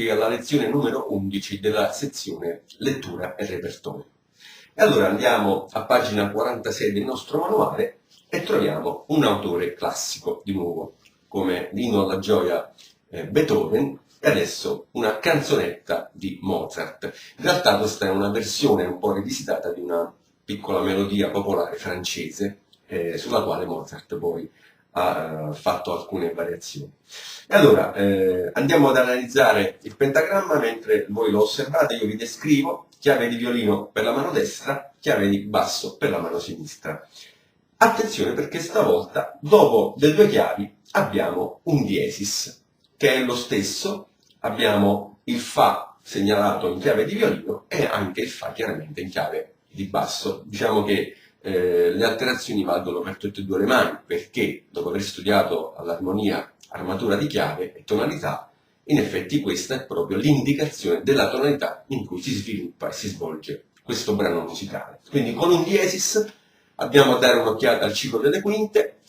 benvenuti alla lezione numero 11 della sezione lettura e repertorio. E allora andiamo a pagina 46 del nostro manuale e troviamo un autore classico, di nuovo, come l'Inno alla gioia Beethoven, e adesso una canzonetta di Mozart. In realtà questa è una versione un po' rivisitata di una piccola melodia popolare francese, sulla quale Mozart poi ha fatto alcune variazioni. E allora andiamo ad analizzare il pentagramma mentre voi lo osservate. Io vi descrivo: chiave di violino per la mano destra, chiave di basso per la mano sinistra. Attenzione, perché stavolta dopo le due chiavi abbiamo un diesis, che è lo stesso. Abbiamo il Fa segnalato in chiave di violino e anche il Fa chiaramente in chiave di basso. Diciamo che le alterazioni valgono per tutte e due le mani, perché dopo aver studiato all'armonia armatura di chiave e tonalità, in effetti questa è proprio l'indicazione della tonalità in cui si sviluppa e si svolge questo brano musicale. Quindi con un diesis andiamo a dare un'occhiata al ciclo delle quinte,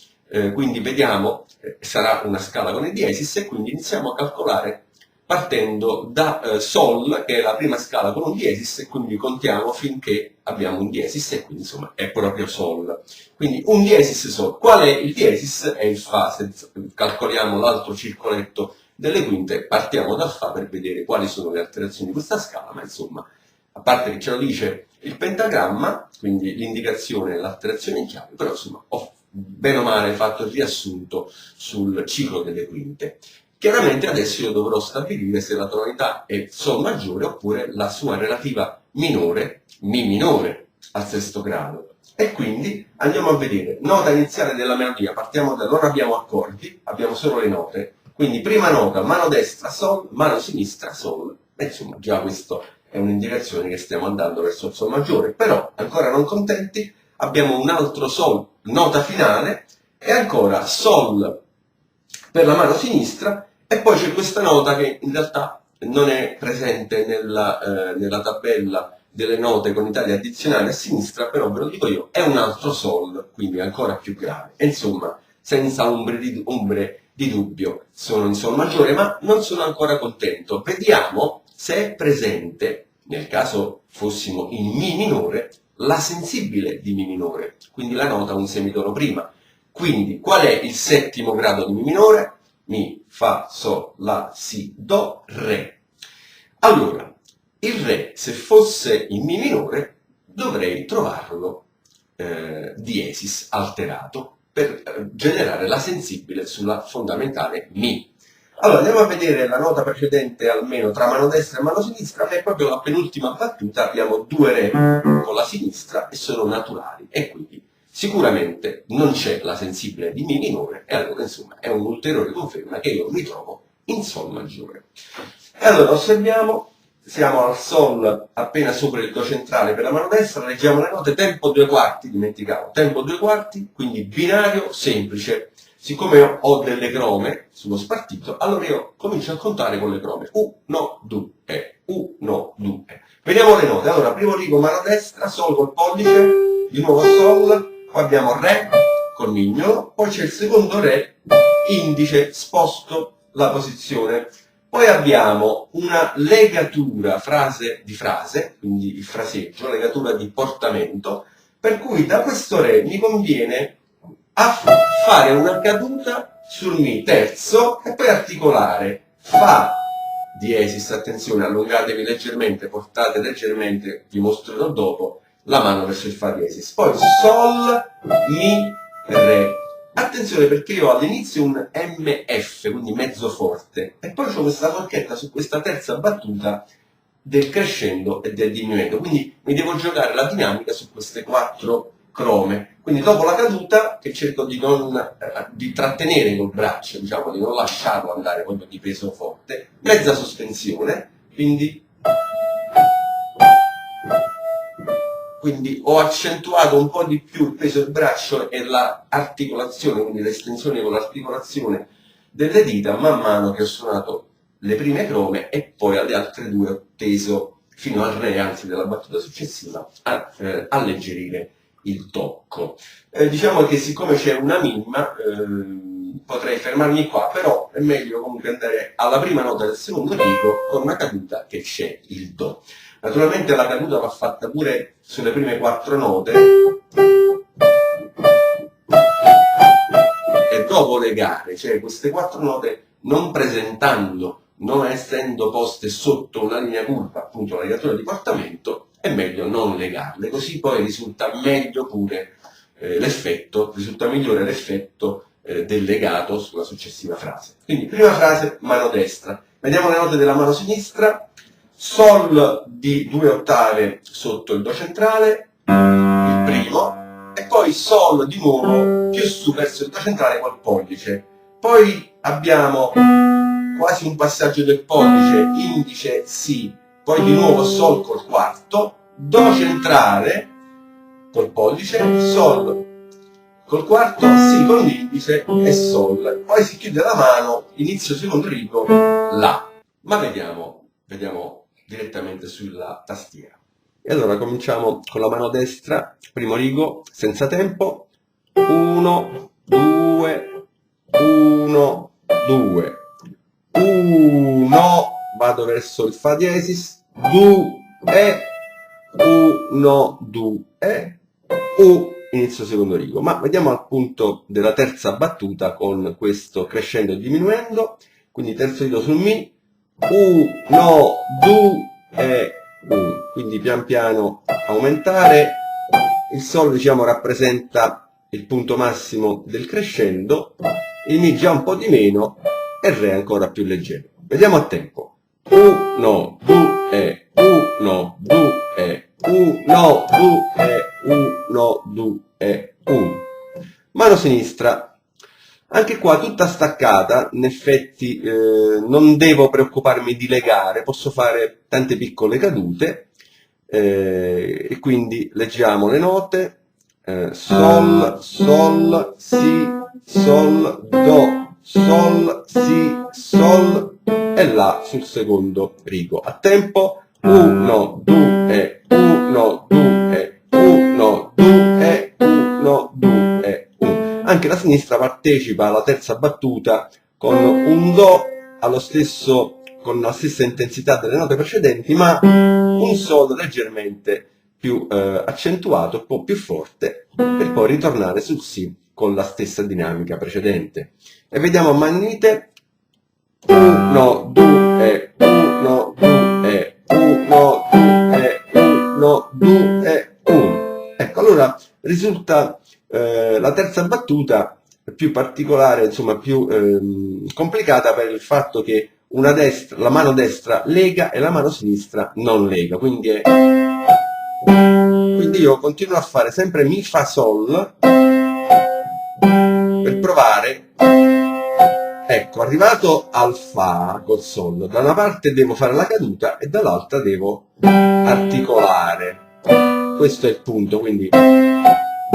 quindi vediamo, sarà una scala con il diesis, e quindi iniziamo a calcolare partendo da Sol, che è la prima scala con un diesis, e quindi contiamo finché abbiamo un diesis, e quindi insomma è proprio Sol. Quindi un diesis Sol. Qual è il diesis? È il Fa. Se calcoliamo l'altro circoletto delle quinte, partiamo dal Fa per vedere quali sono le alterazioni di questa scala, ma insomma, a parte che ce lo dice il pentagramma, quindi l'indicazione e l'alterazione in chiave, però insomma ho bene o male fatto il riassunto sul ciclo delle quinte. Chiaramente adesso io dovrò stabilire se la tonalità è Sol maggiore oppure la sua relativa minore, Mi minore, al sesto grado. E quindi andiamo a vedere nota iniziale della melodia. Partiamo da non abbiamo accordi, abbiamo solo le note. Quindi prima nota, mano destra Sol, mano sinistra Sol. E insomma già questo è un'indicazione che stiamo andando verso il Sol maggiore. Però ancora non contenti, abbiamo un altro Sol, nota finale, e ancora Sol per la mano sinistra. E poi c'è questa nota che in realtà non è presente nella tabella delle note con i tagli addizionali a sinistra, però ve lo dico io, è un altro Sol, quindi ancora più grave. E insomma, senza ombre di dubbio, sono in Sol maggiore, ma non sono ancora contento. Vediamo se è presente, nel caso fossimo in Mi minore, la sensibile di Mi minore, quindi la nota un semitono prima. Quindi qual è il settimo grado di Mi minore? Mi, Fa, Sol, La, Si, Do, Re. Allora, il Re, se fosse in Mi minore, dovrei trovarlo diesis alterato per generare la sensibile sulla fondamentale Mi. Allora, andiamo a vedere la nota precedente almeno tra mano destra e mano sinistra, che è proprio la penultima battuta. Abbiamo due Re con la sinistra e sono naturali, e quindi sicuramente non c'è la sensibile di Mi minore, e allora insomma è un'ulteriore conferma che io mi trovo in Sol maggiore. E allora osserviamo, siamo al Sol appena sopra il Do centrale per la mano destra, leggiamo le note, tempo 2/4, dimenticavo, tempo 2/4, quindi binario semplice. Siccome ho delle crome sullo spartito, allora io comincio a contare con le crome. 1, 2, 1, 2. Vediamo le note. Allora, primo rigo, mano destra, Sol col pollice, di nuovo Sol, poi abbiamo Re col mignolo, poi c'è il secondo Re, indice, sposto la posizione. Poi abbiamo una legatura frase di frase, quindi il fraseggio, legatura di portamento, per cui da questo Re mi conviene fare una caduta sul Mi terzo e poi articolare Fa diesis, attenzione, allungatevi leggermente, portate leggermente, vi mostrerò dopo, la mano verso il Fa diesis, poi Sol, Mi, Re. Attenzione, perché io ho all'inizio un MF, quindi mezzo forte, e poi ho questa forchetta su questa terza battuta del crescendo e del diminuendo, quindi mi devo giocare la dinamica su queste quattro crome. Quindi dopo la caduta, che cerco di trattenere col braccio, diciamo, di non lasciarlo andare proprio di peso forte, mezza sospensione, quindi ho accentuato un po' di più il peso del braccio e l'articolazione, quindi l'estensione con l'articolazione delle dita, man mano che ho suonato le prime crome, e poi alle altre due ho teso fino al Re, anzi della battuta successiva, a alleggerire il tocco. Diciamo che siccome c'è una mimma, potrei fermarmi qua, però è meglio comunque andare alla prima nota del secondo rigo con una caduta che c'è il Do. Naturalmente la caduta va fatta pure sulle prime 4 note e dopo legare, cioè queste 4 note non presentando, non essendo poste sotto una linea curva, appunto la legatura di portamento, è meglio non legarle, così poi risulta meglio pure l'effetto, risulta migliore l'effetto del legato sulla successiva frase. Quindi prima frase, mano destra. Vediamo le note della mano sinistra. Sol di 2 ottave sotto il Do centrale, il primo, e poi Sol di nuovo più su verso il Do centrale col pollice. Poi abbiamo quasi un passaggio del pollice, indice, Si, poi di nuovo Sol col quarto, Do centrale col pollice, Sol col quarto, Si con l'indice e Sol. Poi si chiude la mano, inizio secondo rigo, La. Ma vediamo direttamente sulla tastiera. E allora cominciamo con la mano destra, primo rigo, senza tempo. 1, 2, 1, 2, 1, vado verso il Fa diesis, 2, 1, 2, inizio secondo rigo. Ma vediamo al punto della terza battuta con questo crescendo e diminuendo, quindi terzo dito sul Mi, 1, 2, 1, quindi pian piano aumentare. Il Sol diciamo rappresenta il punto massimo del crescendo, il Mi già un po' di meno e il Re ancora più leggero. Vediamo a tempo. 1, 2, 1, 2, 1, 2, 1, 2, 1. Mano sinistra. Anche qua tutta staccata, in effetti non devo preoccuparmi di legare, posso fare tante piccole cadute e quindi leggiamo le note, Sol, Sol, Si, Sol, Do, Sol, Si, Sol e La sul secondo rigo. A tempo, 1, 2, 1, 2, 1, 2, 1, 2, 1. Anche la sinistra partecipa alla terza battuta con un Do con la stessa intensità delle note precedenti, ma un Sol leggermente più accentuato, un po' più forte, per poi ritornare sul Si con la stessa dinamica precedente. E vediamo a mani unite, 1, 2, 1, 2, 1, 2, 1, 2, 1. Ecco, allora risulta la terza battuta più particolare, insomma più complicata per il fatto che la mano destra lega e la mano sinistra non lega, quindi io continuo a fare sempre Mi, Fa, Sol per provare. Ecco, arrivato al Fa col Sol, da una parte devo fare la caduta e dall'altra devo articolare. Questo è il punto, quindi.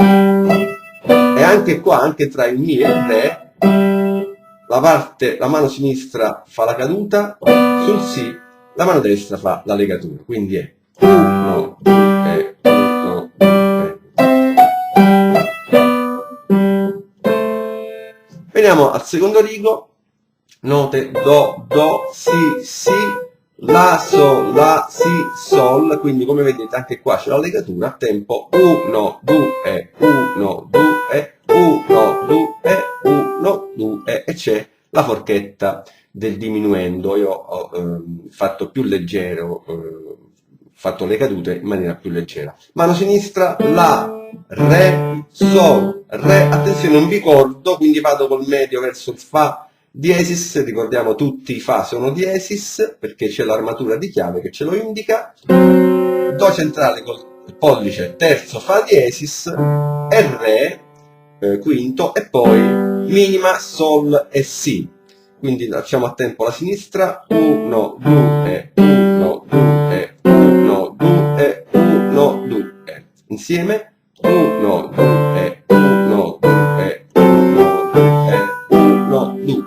E anche qua, anche tra il Mi e il Re, la mano sinistra fa la caduta, sul Si la mano destra fa la legatura, quindi è 1, 2, 1, 2. Veniamo al secondo rigo, note Do, Do, Si, Si, La, Sol, La, Si, Sol, quindi come vedete anche qua c'è la legatura, a tempo 1, 2, 1, 2, 1, 2, 1, 2 e c'è la forchetta del diminuendo. Io ho fatto più leggero, fatto le cadute in maniera più leggera. Mano sinistra, La, Re, Sol, Re, attenzione non vi cordo, quindi vado col medio verso il Fa diesis, ricordiamo tutti i Fa sono diesis perché c'è l'armatura di chiave che ce lo indica, Do centrale col pollice terzo Fa diesis e Re quinto e poi minima Sol e Si, quindi facciamo a tempo la sinistra, 1, 2, 1, 2, 1, 2, 1, 2, insieme, 1, 2, 1, 2, 1, 2, 1, 2.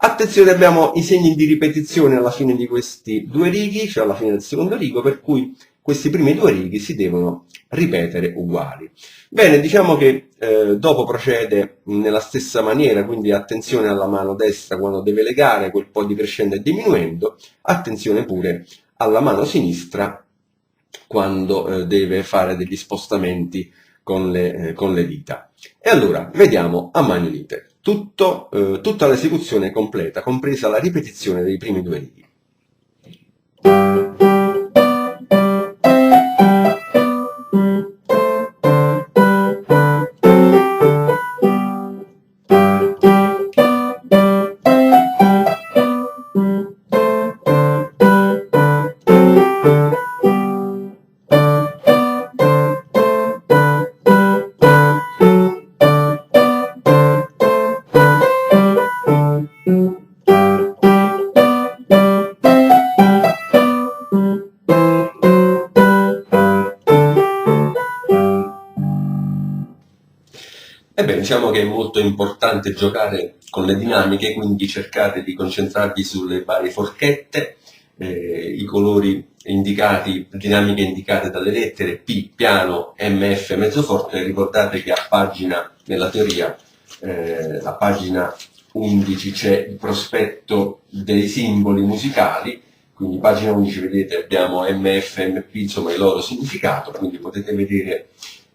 Attenzione, abbiamo i segni di ripetizione alla fine di questi due righi, cioè alla fine del secondo rigo, per cui questi primi due righi si devono ripetere uguali. Bene, diciamo che dopo procede nella stessa maniera, quindi attenzione alla mano destra quando deve legare quel po' di crescendo e diminuendo, attenzione pure alla mano sinistra quando deve fare degli spostamenti con le dita. E allora, vediamo a mani unite. Tutta l'esecuzione completa, compresa la ripetizione dei primi due righi. Ebbene, diciamo che è molto importante giocare con le dinamiche, quindi cercate di concentrarvi sulle varie forchette, i colori indicati, dinamiche indicate dalle lettere P, piano, MF, mezzoforte. Ricordate che a pagina, nella teoria, a pagina 11 c'è il prospetto dei simboli musicali, quindi pagina 11 vedete abbiamo MF, MP, insomma il loro significato, quindi potete vedere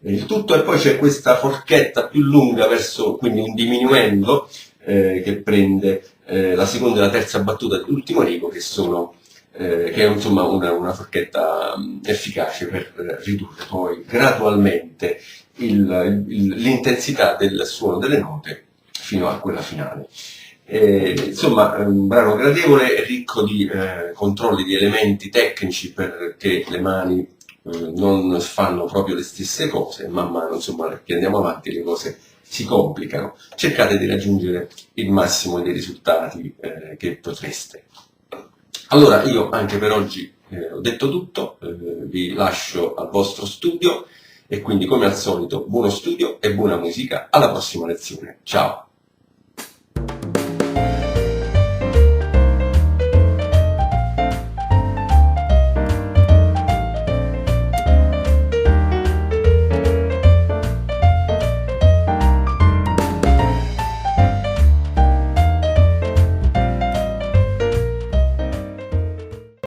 il tutto, e poi c'è questa forchetta più lunga verso, quindi un diminuendo, che prende la seconda e la terza battuta dell'ultimo rigo, che è insomma una forchetta efficace per ridurre poi gradualmente l'intensità del suono delle note fino a quella finale. Insomma, un brano gradevole, ricco di controlli di elementi tecnici perché le mani non fanno proprio le stesse cose, man mano insomma che andiamo avanti le cose si complicano. Cercate di raggiungere il massimo dei risultati che potreste. Allora io anche per oggi ho detto tutto, vi lascio al vostro studio e quindi come al solito buono studio e buona musica, alla prossima lezione, ciao!